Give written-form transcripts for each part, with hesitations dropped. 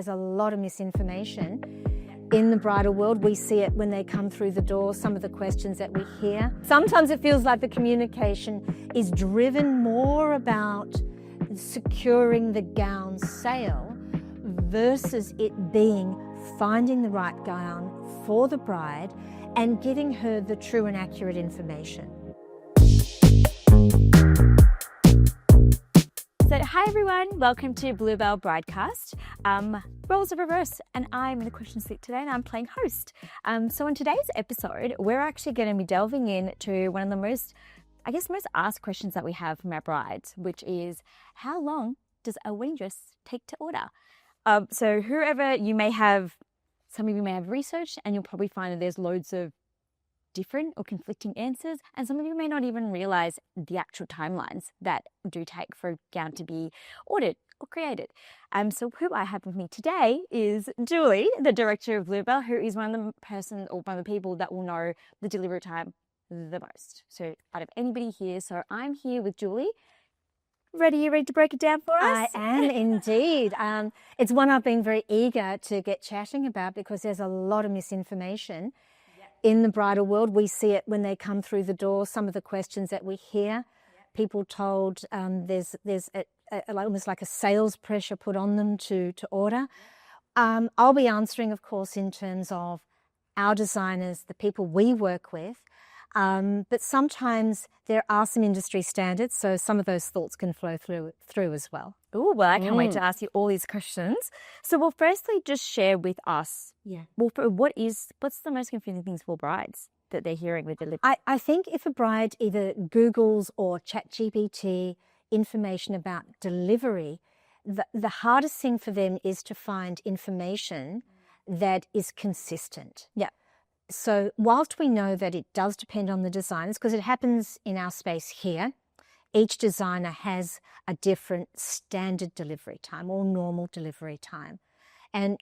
there's a lot of misinformation in the bridal world. We see it when they come through the door, some of the questions that we hear. Sometimes it feels like the communication is driven more about securing the gown sale versus it being finding the right gown for the bride and getting her the true and accurate information. So, hi everyone, welcome to Bluebell Bridecast. Roles are reversed and I'm in a question seat today and I'm playing host. So in today's episode, we're actually going to be delving into one of the most asked questions that we have from our brides, which is how long does a wedding dress take to order? So whoever you may have, some of you may have researched and you'll probably find that there's loads of different or conflicting answers, and some of you may not even realize the actual timelines that do take for a gown to be ordered or created. So who I have with me today is Julie, the director of Bluebell, who is one of the people that will know the delivery time the most. So out of anybody here, so I'm here with Julie. Ready to break it down for us? I am indeed. It's one I've been very eager to get chatting about because there's a lot of misinformation in the bridal world. We see it when they come through the door, some of the questions that we hear, people told there's almost like a sales pressure put on them to order. I'll be answering, of course, in terms of our designers, the people we work with, but sometimes there are some industry standards, so some of those thoughts can flow through as well. Oh, well, I can't wait to ask you all these questions. So we'll firstly just share with us, what's the most confusing things for brides that they're hearing with delivery? I think if a bride either Googles or ChatGPT information about delivery, the hardest thing for them is to find information that is consistent. Yeah. So whilst we know that it does depend on the designers, because it happens in our space here, each designer has a different standard delivery time or normal delivery time. And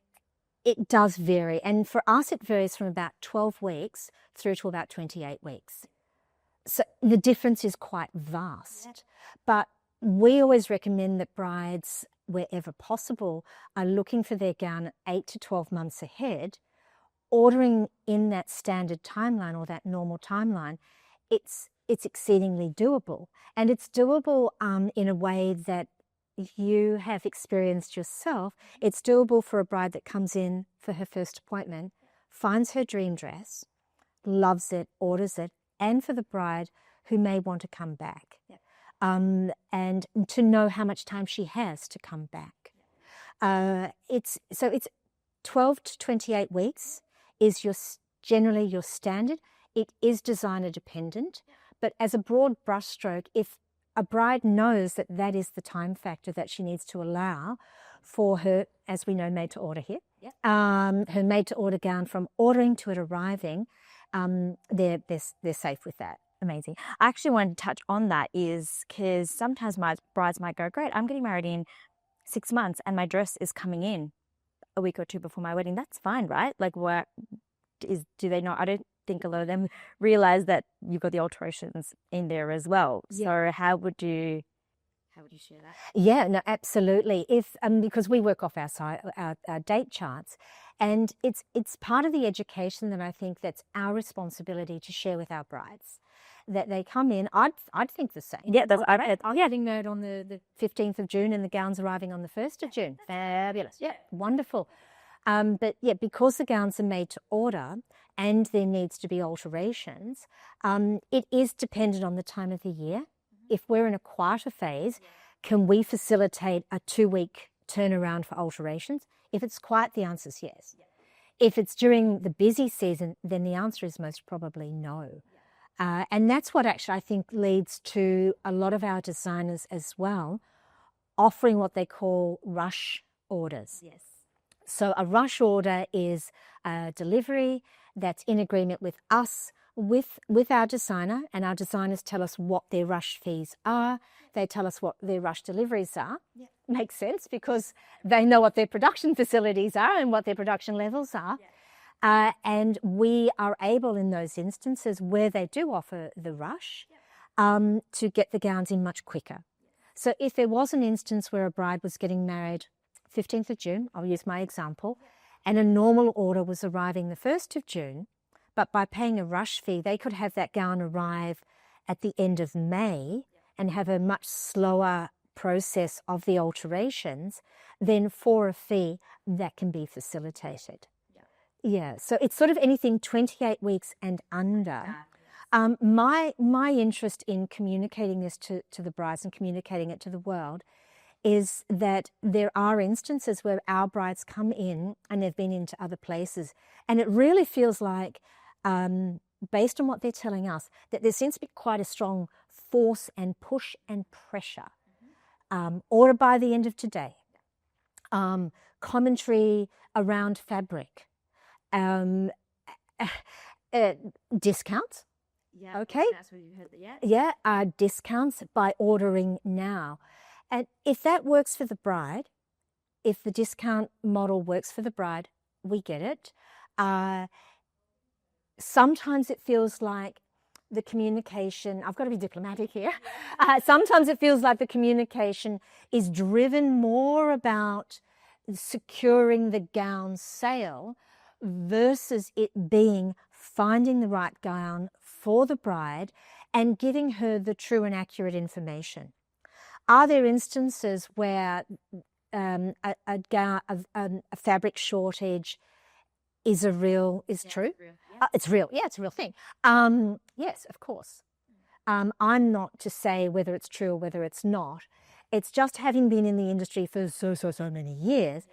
it does vary. And for us, it varies from about 12 weeks through to about 28 weeks. So the difference is quite vast. But we always recommend that brides, wherever possible, are looking for their gown 8 to 12 months ahead, ordering in that standard timeline or that normal timeline. It's exceedingly doable. And it's doable in a way that you have experienced yourself. It's doable for a bride that comes in for her first appointment, finds her dream dress, loves it, orders it, and for the bride who may want to come back. Yep. And to know how much time she has to come back. It's 12 to 28 weeks is generally your standard. It is designer dependent, but as a broad brushstroke, if a bride knows that that is the time factor that she needs to allow for her, as we know, made to order here, her made to order gown from ordering to it arriving, they're safe with that. Amazing. I actually wanted to touch on that is because sometimes my brides might go, great, I'm getting married in 6 months and my dress is coming in a week or two before my wedding. That's fine, right? Like, do they not? I don't think a lot of them realize that you've got the alterations in there as well. Yeah. So how would you share that? Yeah, no, absolutely. If because we work off our date charts, and it's part of the education that I think that's our responsibility to share with our brides. That they come in, I'd think the same. Yeah, I'm getting married on the 15th of June and the gown's arriving on the 1st of June. Fabulous. Yeah, wonderful. But yeah, because the gowns are made to order and there needs to be alterations, it is dependent on the time of the year. If we're in a quieter phase, can we facilitate a 2-week turnaround for alterations? If it's quiet, the answer is yes. If it's during the busy season, then the answer is most probably no. And that's what actually I think leads to a lot of our designers as well offering what they call rush orders. Yes. So a rush order is a delivery that's in agreement with us, with our designer, and our designers tell us what their rush fees are. They tell us what their rush deliveries are. Yeah. Makes sense because they know what their production facilities are and what their production levels are. Yeah. And we are able in those instances where they do offer the rush to get the gowns in much quicker. So if there was an instance where a bride was getting married 15th of June, I'll use my example, and a normal order was arriving the 1st of June, but by paying a rush fee, they could have that gown arrive at the end of May and have a much slower process of the alterations, then for a fee that can be facilitated. Yeah, so it's sort of anything 28 weeks and under. My interest in communicating this to the brides and communicating it to the world is that there are instances where our brides come in and they've been into other places, and it really feels like, based on what they're telling us, that there seems to be quite a strong force and push and pressure. Order by the end of today. Commentary around fabric. Discounts. Yeah. Okay. That's what you heard. Yeah. Discounts by ordering now. And if that works for the bride, if the discount model works for the bride, we get it. Sometimes it feels like the communication, I've got to be diplomatic here. Sometimes it feels like the communication is driven more about securing the gown sale versus it being finding the right gown for the bride and giving her the true and accurate information. Are there instances where a fabric shortage is true? It's real. Yeah. It's real. Yeah, it's a real thing. Yes, of course. I'm not to say whether it's true or whether it's not. It's just having been in the industry for so many years,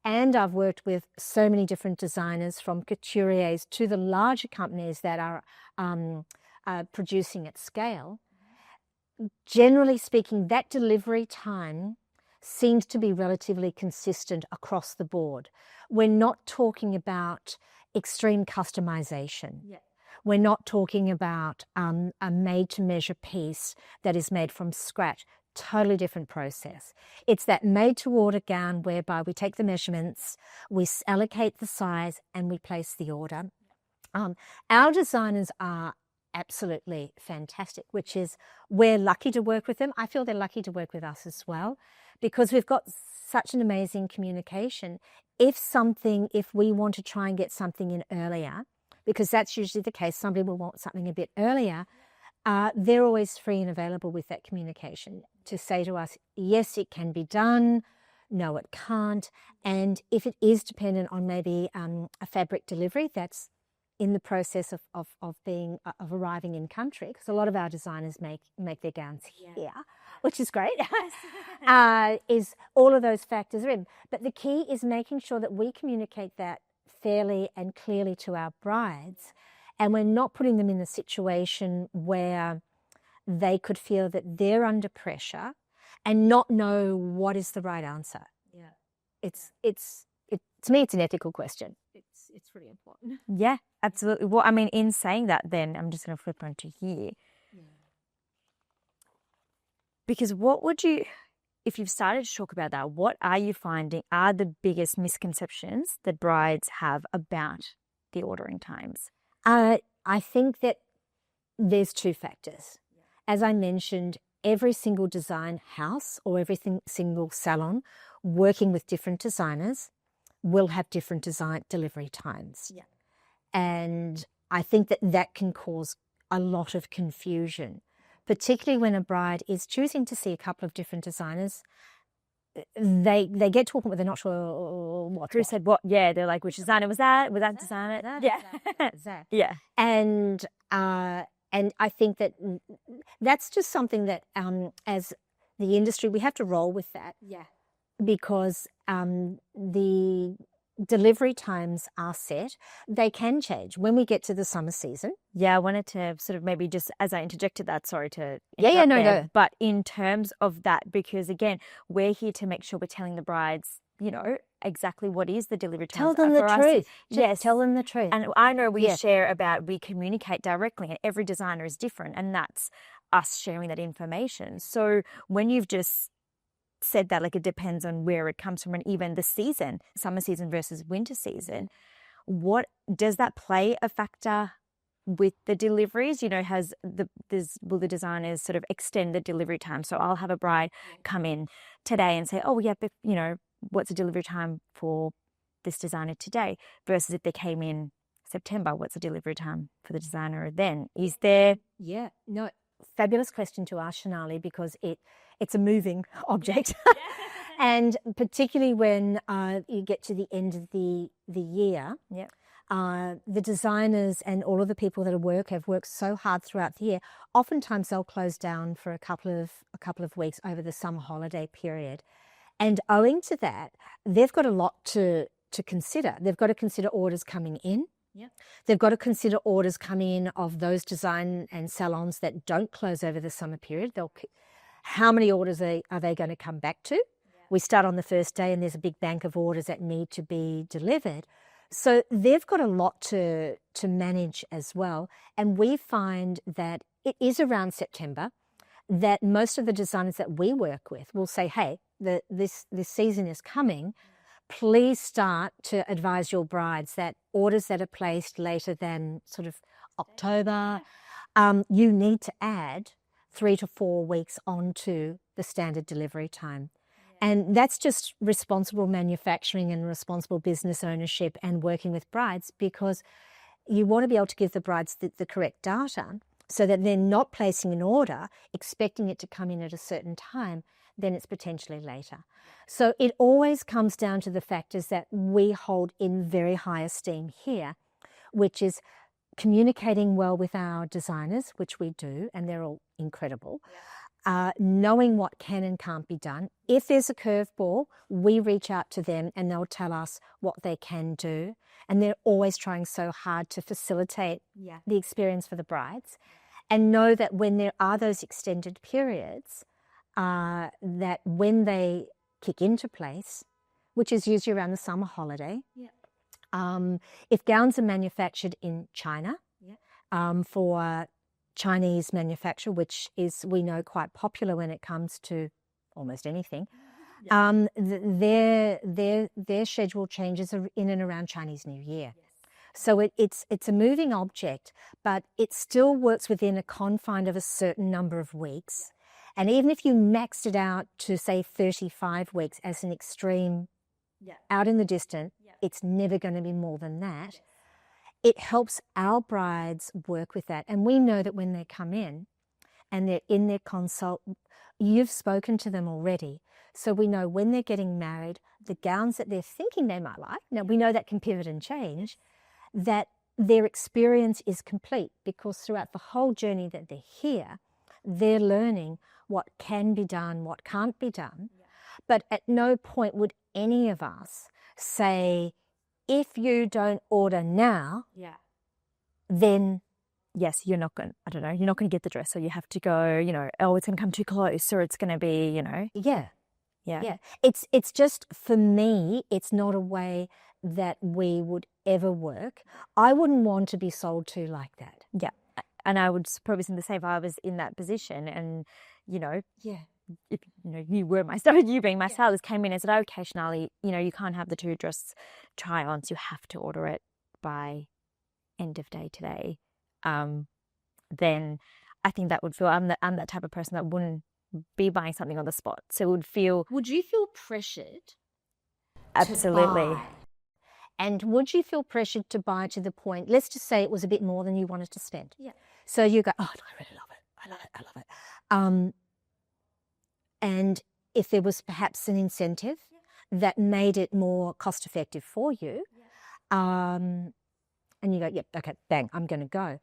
and I've worked with so many different designers, from couturiers to the larger companies that are producing at scale. Generally speaking, that delivery time seems to be relatively consistent across the board. We're not talking about extreme customization. Yeah. We're not talking about a made-to-measure piece that is made from scratch. Totally different process. It's that made-to-order gown whereby we take the measurements, we allocate the size, and we place the order. Our designers are absolutely fantastic, which is, we're lucky to work with them. I feel they're lucky to work with us as well, because we've got such an amazing communication. If we want to try and get something in earlier, because that's usually the case, somebody will want something a bit earlier, they're always free and available with that communication to say to us, yes, it can be done, no, it can't. And if it is dependent on maybe a fabric delivery that's in the process of arriving in country, because a lot of our designers make their gowns here, which is great, is all of those factors are in. But the key is making sure that we communicate that fairly and clearly to our brides, and we're not putting them in a situation where they could feel that they're under pressure and not know what is the right answer. Yeah, to me, it's an ethical question. It's really important. Yeah, absolutely. Well, I mean, in saying that, then I'm just going to flip onto here. Yeah. Because what would you, if you've started to talk about that, what are you finding are the biggest misconceptions that brides have about the ordering times? I think that there's two factors. As I mentioned, every single design house or every single salon working with different designers will have different design delivery times. Yeah. And I think that can cause a lot of confusion, particularly when a bride is choosing to see a couple of different designers. They get to a point where they're not sure what. Who said what? Yeah, they're like, which designer was that? Was that designer? Yeah. Yeah. And I think that's just something that as the industry, we have to roll with that. Yeah. Because the delivery times are set. They can change when we get to the summer season. Yeah, I wanted to sort of maybe just, as I interjected that, sorry to no. But in terms of that, because again, we're here to make sure we're telling the brides, exactly what is the delivery time. Tell them the truth. Yes. Tell them the truth. And I know we communicate directly, and every designer is different, and that's us sharing that information. So when you've just said that, like, it depends on where it comes from and even the season, summer season versus winter season, what does that play a factor with the deliveries? Will the designers sort of extend the delivery time? So I'll have a bride come in today and say, oh yeah, but what's the delivery time for this designer today versus if they came in September, what's the delivery time for the designer then? Is there... Yeah, no, fabulous question to ask, Shenali, because it's a moving object. And particularly when you get to the end of the year, the designers and all of the people that have worked so hard throughout the year. Oftentimes they'll close down for a couple of weeks over the summer holiday period. And owing to that, they've got a lot to consider. They've got to consider orders coming in. Yep. They've got to consider orders coming in of those design and salons that don't close over the summer period. How many orders are they going to come back to? We start on the first day and there's a big bank of orders that need to be delivered. So they've got a lot to manage as well. And we find that it is around September that most of the designers that we work with will say, hey, this season is coming. Please start to advise your brides that orders that are placed later than sort of October, you need to add 3 to 4 weeks onto the standard delivery time. And that's just responsible manufacturing and responsible business ownership and working with brides, because you want to be able to give the brides the correct data so that they're not placing an order expecting it to come in at a certain time, then it's potentially later. So it always comes down to the factors that we hold in very high esteem here, which is communicating well with our designers, which we do, and they're all incredible. Knowing what can and can't be done. If there's a curveball, we reach out to them and they'll tell us what they can do. And they're always trying so hard to facilitate the experience for the brides. And know that when there are those extended periods, that when they kick into place, which is usually around the summer holiday, if gowns are manufactured in China for Chinese manufacture, which is, we know, quite popular when it comes to almost anything, their schedule changes in and around Chinese New Year. So it's a moving object, but it still works within a confine of a certain number of weeks. And even if you maxed it out to, say, 35 weeks as an extreme out in the distant, it's never going to be more than that. It helps our brides work with that. And we know that when they come in and they're in their consult, you've spoken to them already. So we know when they're getting married, the gowns that they're thinking they might like, now we know that can pivot and change, that their experience is complete, because throughout the whole journey that they're here, they're learning what can be done, what can't be done. But at no point would any of us say, if you don't order now, then yes, you're not going to get the dress, or you have to go, oh, it's going to come too close, or it's going to be, Yeah. It's just, for me, it's not a way that we would ever work. I wouldn't want to be sold to like that. Yeah. And I would probably say the same if I was in that position and, if you were you being my stylist came in and said, okay, Shenali, you can't have the 2 dress try-ons, you have to order it by end of day today, then I think that would feel, I'm that type of person that wouldn't be buying something on the spot. So it would feel... Would you feel pressured? Absolutely. To buy? And would you feel pressured to buy to the point, let's just say it was a bit more than you wanted to spend. So you go, oh, I really love it. I love it. And if there was perhaps an incentive that made it more cost effective for you, and you go, yep, okay, bang, I'm going to go.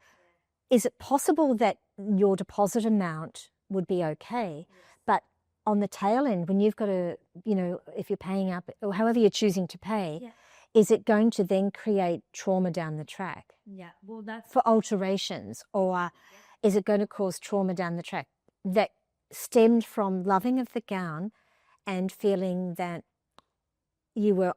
Is it possible that your deposit amount would be okay, but on the tail end, when you've got to, if you're paying up, or however you're choosing to pay, is it going to then create trauma down the track? Well, that's for alterations, or is it going to cause trauma down the track that stemmed from loving of the gown and feeling that you were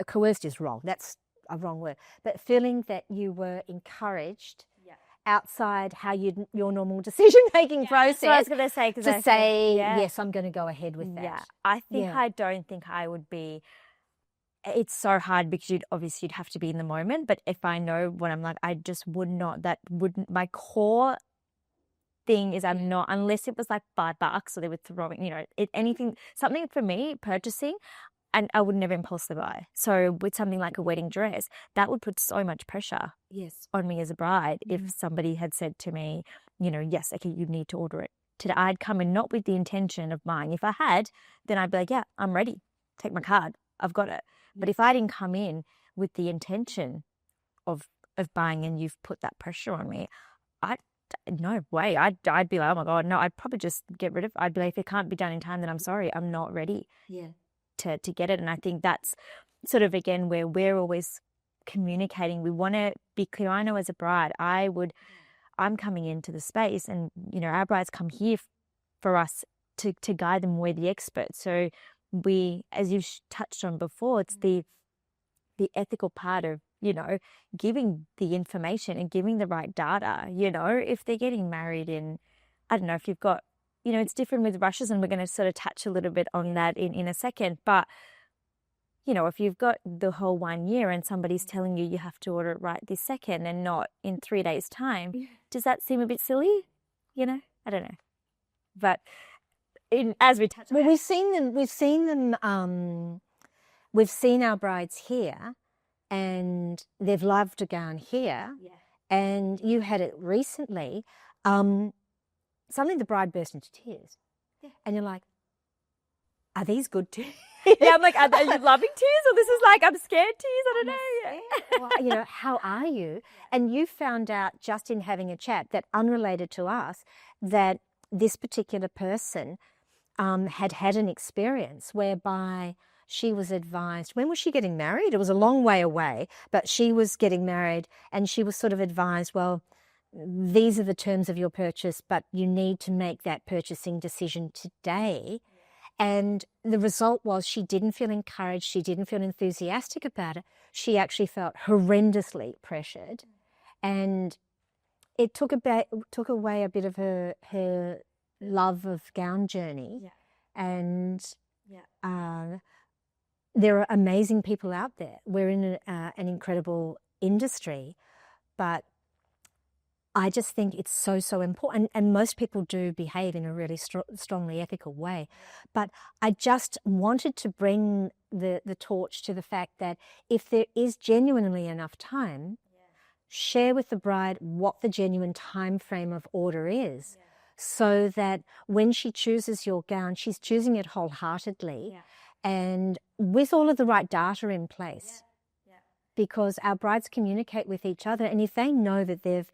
coerced is wrong. That's a wrong word. But feeling that you were encouraged outside how your normal decision-making process. That's what I was going to say. To say, yes, I'm going to go ahead with that. Yeah, I think I don't think I would be... It's so hard because you'd have to be in the moment. But if I know what I'm like, I just would not, my core thing is I'm not, unless it was like $5 or they were throwing, anything, something for me purchasing, and I would never impulsively buy. So with something like a wedding dress, that would put so much pressure on me as a bride. If somebody had said to me, yes, okay, you need to order it today, I'd come in not with the intention of buying. If I had, then I'd be like, yeah, I'm ready. Take my card. I've got it. But if I didn't come in with the intention of buying and you've put that pressure on me, no way. I'd be like, oh my God, no, I'd probably just get rid of it. I'd be like, if it can't be done in time, then I'm sorry, I'm not ready to get it. And I think that's sort of, again, where we're always communicating. We want to be clear. I know as a bride, I'm coming into the space, and, our brides come here for us to guide them. We're the experts. So we, as you touched on before, it's the ethical part of, giving the information and giving the right data. If they're getting married in, I don't know, if you've got, it's different with rushes, and we're going to sort of touch a little bit on that in a second. But, if you've got the whole 1 year and somebody's telling you have to order it right this second and not in 3 days' time, does that seem a bit silly? I don't know. But as we touched on, well, we've seen our brides here, and they've loved a gown here, and you had it recently. Suddenly the bride burst into tears, and you're like, are these good tears? I'm like, are you loving tears, or this is like, I'm scared tears? I don't know. Well, how are you? And you found out just in having a chat that, unrelated to us, that this particular person had an experience whereby she was advised. When was she getting married? It was a long way away, but she was getting married, and she was sort of advised, well, these are the terms of your purchase, but you need to make that purchasing decision today. And the result was she didn't feel encouraged. She didn't feel enthusiastic about it. She actually felt horrendously pressured. And it took away a bit of her love of gown journey. And there are amazing people out there. We're in an incredible industry, but I just think it's so important, and most people do behave in a really strongly ethical way. But I just wanted to bring the torch to the fact that if there is genuinely enough time, share with the bride what the genuine time frame of order is, so that when she chooses your gown, she's choosing it wholeheartedly and with all of the right data in place. Because our brides communicate with each other, and if they know that they've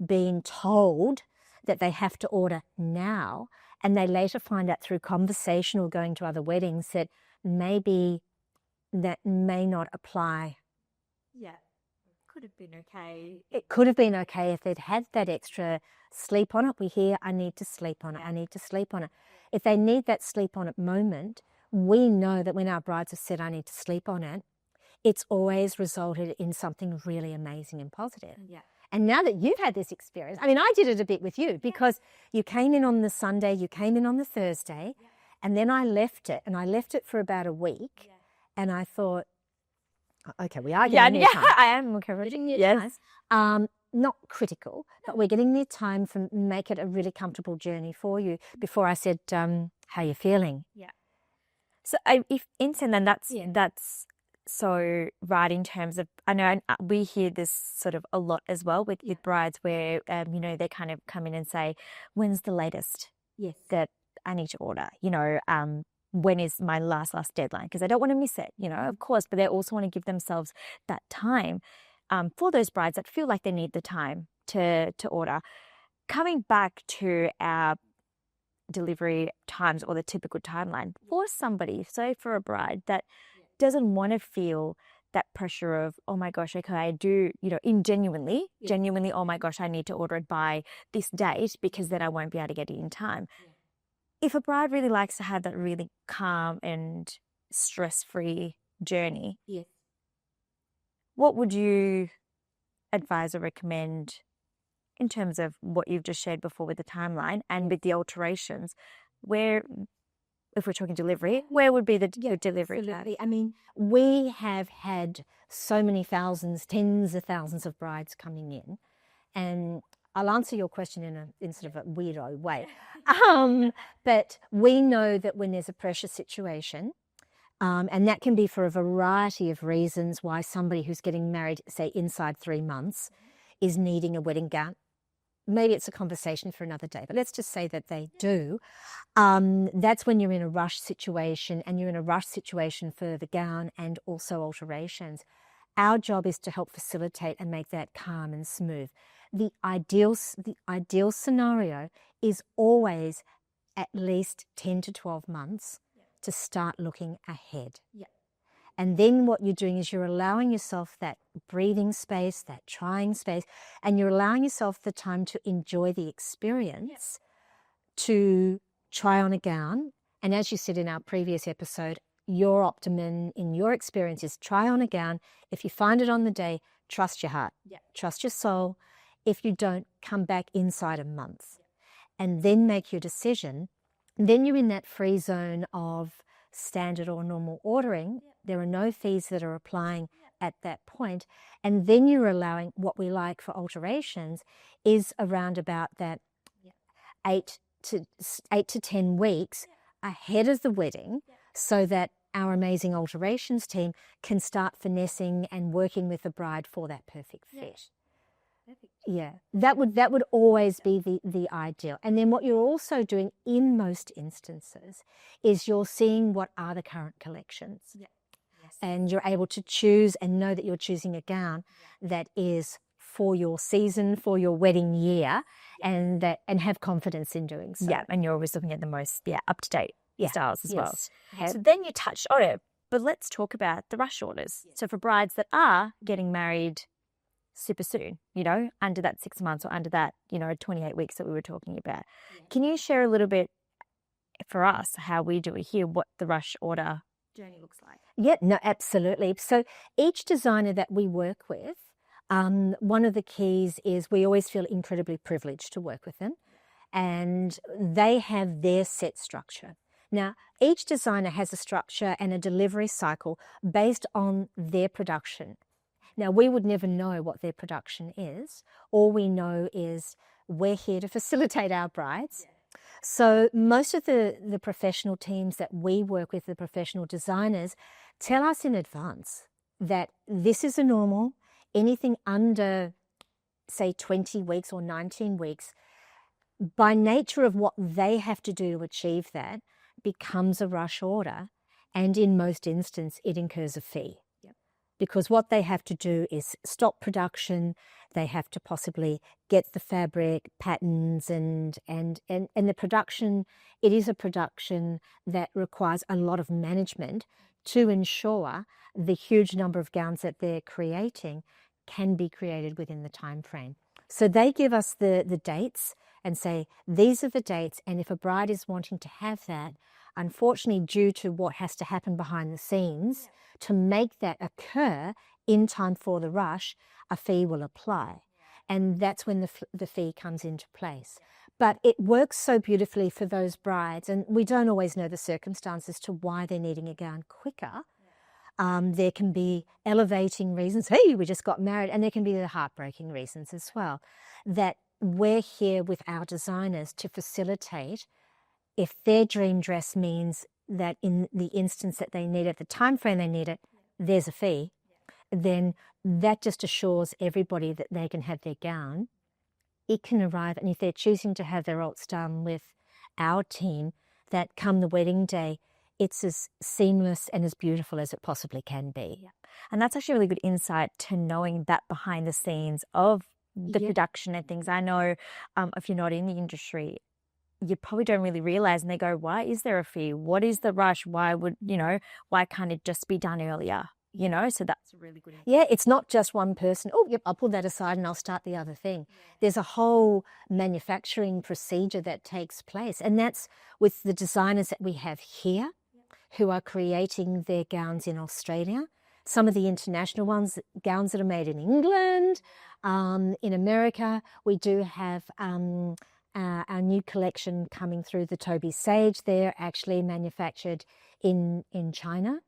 been told that they have to order now, and they later find out through conversation or going to other weddings that maybe that may not apply. Could have been okay. It could have been okay if they'd had that extra sleep on it. We hear, I need to sleep on it. I need to sleep on it. If they need that sleep on it moment, we know that when our brides have said, I need to sleep on it, it's always resulted in something really amazing and positive. And now that you've had this experience, I mean, I did it a bit with you, because you came in on the Sunday, you came in on the Thursday, and then I left it, and I left it for about a week, and I thought, okay, we are getting near time. I am encouraging you. Yes. Not critical, but we're getting near time to make it a really comfortable journey for you. Before I said, how are you feeling? So if instant, then that's so right in terms of, I know we hear this sort of a lot as well with brides where, they kind of come in and say, when's the latest that I need to order? When is my last deadline? Because I don't want to miss it, of course, but they also want to give themselves that time for those brides that feel like they need the time to order. Coming back to our delivery times or the typical timeline for somebody, so for a bride that doesn't want to feel that pressure of, oh my gosh, okay, I do, genuinely, oh my gosh, I need to order it by this date because then I won't be able to get it in time. If a bride really likes to have that really calm and stress-free journey, what would you advise or recommend in terms of what you've just shared before with the timeline and with the alterations, where, if we're talking delivery, where would be the delivery? Absolutely. I mean, we have had so many thousands, tens of thousands of brides coming in, and I'll answer your question in sort of a weirdo way. But we know that when there's a pressure situation, and that can be for a variety of reasons why somebody who's getting married, say, inside 3 months, is needing a wedding gown. Maybe it's a conversation for another day, but let's just say that they do. That's when you're in a rush situation, and you're in a rush situation for the gown and also alterations. Our job is to help facilitate and make that calm and smooth. The ideal scenario is always at least 10 to 12 months to start looking ahead. And then what you're doing is you're allowing yourself that breathing space, that trying space, and you're allowing yourself the time to enjoy the experience, to try on a gown. And as you said in our previous episode, your optimum in your experience is try on a gown. If you find it on the day, trust your heart, trust your soul. If you don't, come back inside a month and then make your decision. Then you're in that free zone of standard or normal ordering. There are no fees that are applying at that point. And then you're allowing, what we like for alterations is around about that 8 to 10 weeks ahead of the wedding, so that our amazing alterations team can start finessing and working with the bride for that perfect fit. Yeah, that would always be the ideal. And then what you're also doing in most instances is you're seeing what are the current collections. And you're able to choose and know that you're choosing a gown that is for your season, for your wedding year, and have confidence in doing so. Yeah, and you're always looking at the most up-to-date styles as well. Yes. So then you touched on it, but let's talk about the rush orders. So for brides that are getting married super soon, under that 6 months or under that, 28 weeks that we were talking about. Can you share a little bit for us how we do it here, what the rush order journey looks like? Yeah, no, absolutely. So each designer that we work with, one of the keys is we always feel incredibly privileged to work with them, and they have their set structure. Now, each designer has a structure and a delivery cycle based on their production. Now, we would never know what their production is. All we know is we're here to facilitate our brides. So most of the professional teams that we work with, the professional designers, tell us in advance that this is a normal. Anything under, say, 20 weeks or 19 weeks, by nature of what they have to do to achieve that, becomes a rush order. And in most instances, it incurs a fee. Because what they have to do is stop production. They have to possibly get the fabric, patterns, and the production. It is a production that requires a lot of management to ensure the huge number of gowns that they're creating can be created within the time frame. So they give us the dates and say, these are the dates, and if a bride is wanting to have that, unfortunately, due to what has to happen behind the scenes, to make that occur in time for the rush, a fee will apply. And that's when the fee comes into place. But it works so beautifully for those brides, and we don't always know the circumstances to why they're needing a gown quicker. There can be elevating reasons, hey, we just got married, and there can be the heartbreaking reasons as well, that we're here with our designers to facilitate. If their dream dress means that in the instance that they need it, the time frame they need it, there's a fee, then that just assures everybody that they can have their gown. It can arrive, and if they're choosing to have their alts done with our team, that come the wedding day, it's as seamless and as beautiful as it possibly can be. And that's actually a really good insight to knowing that behind the scenes of the production and things. I know if you're not in the industry, you probably don't really realize, and they go, why is there a fee? What is the rush? Why can't it just be done earlier? So that's a really good insight. Yeah, it's not just one person. Oh, yep, I'll pull that aside and I'll start the other thing. There's a whole manufacturing procedure that takes place. And that's with the designers that we have here who are creating their gowns in Australia. Some of the international ones, gowns that are made in England, in America. We do have our new collection coming through the Toby Sage. They're actually manufactured in China.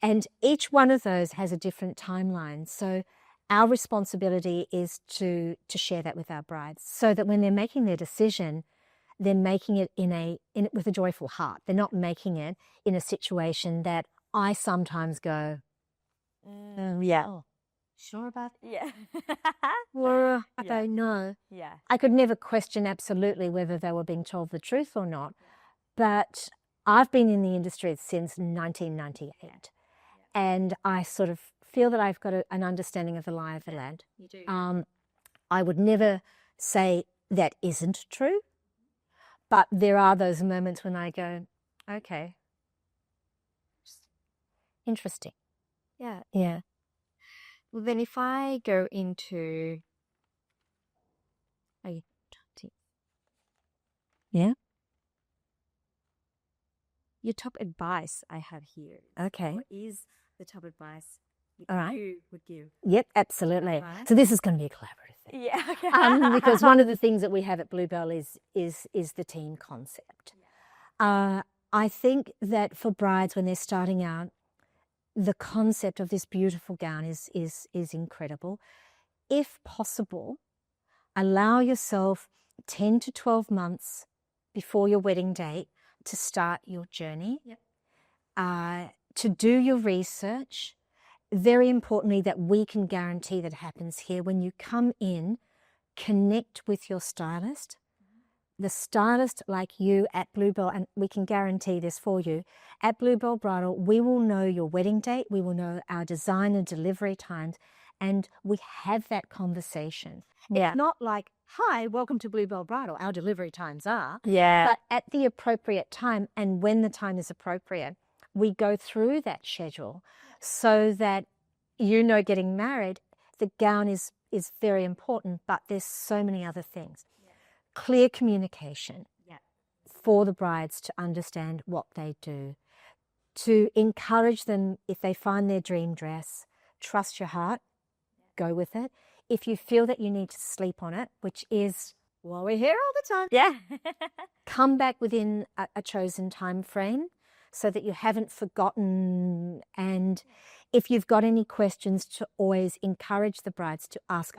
And each one of those has a different timeline. So our responsibility is to share that with our brides, so that when they're making their decision, they're making it with a joyful heart. They're not making it in a situation that I sometimes go, yeah. oh, sure about that? Yeah. Or I Yeah. go, no. Yeah. I could never question absolutely whether they were being told the truth or not. But I've been in the industry since 1998. And I sort of feel that I've got an understanding of the lie of the land. You do. I would never say that isn't true. But there are those moments when I go, okay, interesting. Yeah. Yeah. Well, then if I go into your top advice I have here. Okay. What is the top advice All right. you would give? Yep, absolutely. Right. So this is going to be a collaborative thing. Yeah. Because one of the things that we have at Bluebell is the team concept. I think that for brides when they're starting out, the concept of this beautiful gown is incredible. If possible, allow yourself 10 to 12 months before your wedding date to start your journey, to do your research. Very importantly, that we can guarantee that happens here. When you come in, connect with your stylist. The stylist like you at Bluebell, and we can guarantee this for you, at Bluebell Bridal, we will know your wedding date, we will know our design and delivery times, and we have that conversation. Yeah. It's not like, hi, welcome to Bluebell Bridal, our delivery times are. Yeah. But at the appropriate time, and when the time is appropriate, we go through that schedule so that, getting married, the gown is very important, but there's so many other things. Clear communication for the brides to understand what they do, to encourage them if they find their dream dress, trust your heart, go with it. If you feel that you need to sleep on it, which is why we're here all the time, come back within a chosen time frame so that you haven't forgotten. And if you've got any questions, to always encourage the brides to ask.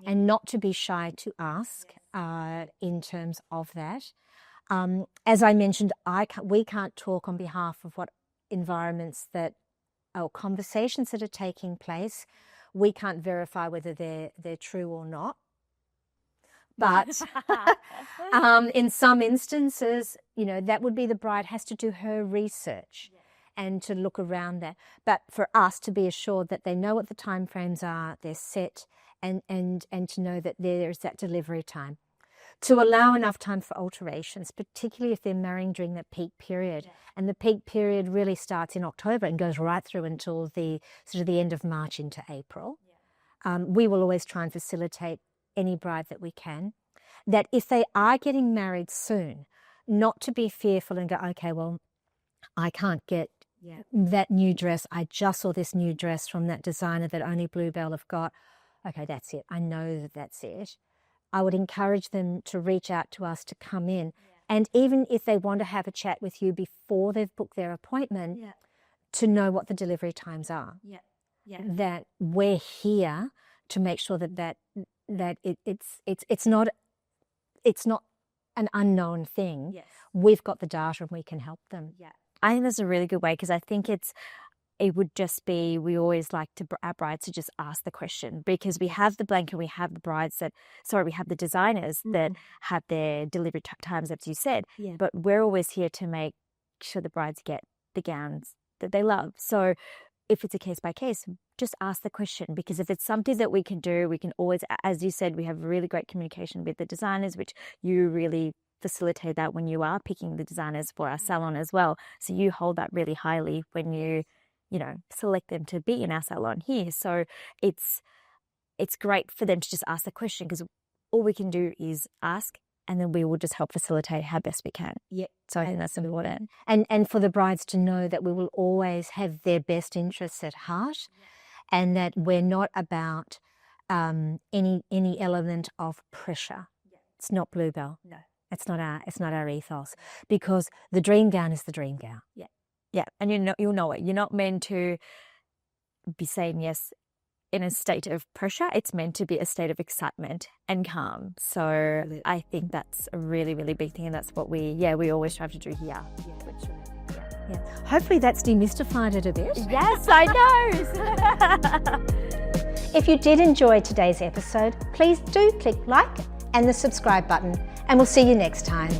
And not to be shy to ask in terms of that. As I mentioned, we can't talk on behalf of what environments or conversations that are taking place. We can't verify whether they're true or not. But in some instances, that would be the bride has to do her research and to look around that. But for us to be assured that they know what the time frames are, they're set, and to know that there's that delivery time. To allow enough time for alterations, particularly if they're marrying during that peak period. And the peak period really starts in October and goes right through until the end of March into April. We will always try and facilitate any bride that we can. That if they are getting married soon, not to be fearful and go, okay, well, I can't get that new dress. I just saw this new dress from that designer that only Bluebell have got. Okay, that's it. I know that that's it. I would encourage them to reach out to us to come in. And even if they want to have a chat with you before they've booked their appointment, to know what the delivery times are. That we're here to make sure that it's not an unknown thing. We've got the data and we can help them. I think that's a really good way, because I think it would just be, we always like our brides to just ask the question, because we have the blanket, we have the we have the designers that have their delivery times, as you said, but we're always here to make sure the brides get the gowns that they love. So if it's a case by case, just ask the question, because if it's something that we can do, we can always, as you said, we have really great communication with the designers, which you really facilitate that when you are picking the designers for our salon as well. So you hold that really highly when you select them to be in our salon here. So it's great for them to just ask the question, because all we can do is ask, and then we will just help facilitate how best we can. So I think that's important. And for the brides to know that we will always have their best interests at heart, and that we're not about any element of pressure. It's not Bluebell. No. It's not our ethos, because the dream gown is the dream gown. Yeah, and you'll know it. You're not meant to be saying yes in a state of pressure. It's meant to be a state of excitement and calm. So I think that's a really, really big thing. And that's what we always strive to do here. Yeah. Hopefully that's demystified it a bit. Yes, I know. If you did enjoy today's episode, please do click like and the subscribe button, and we'll see you next time.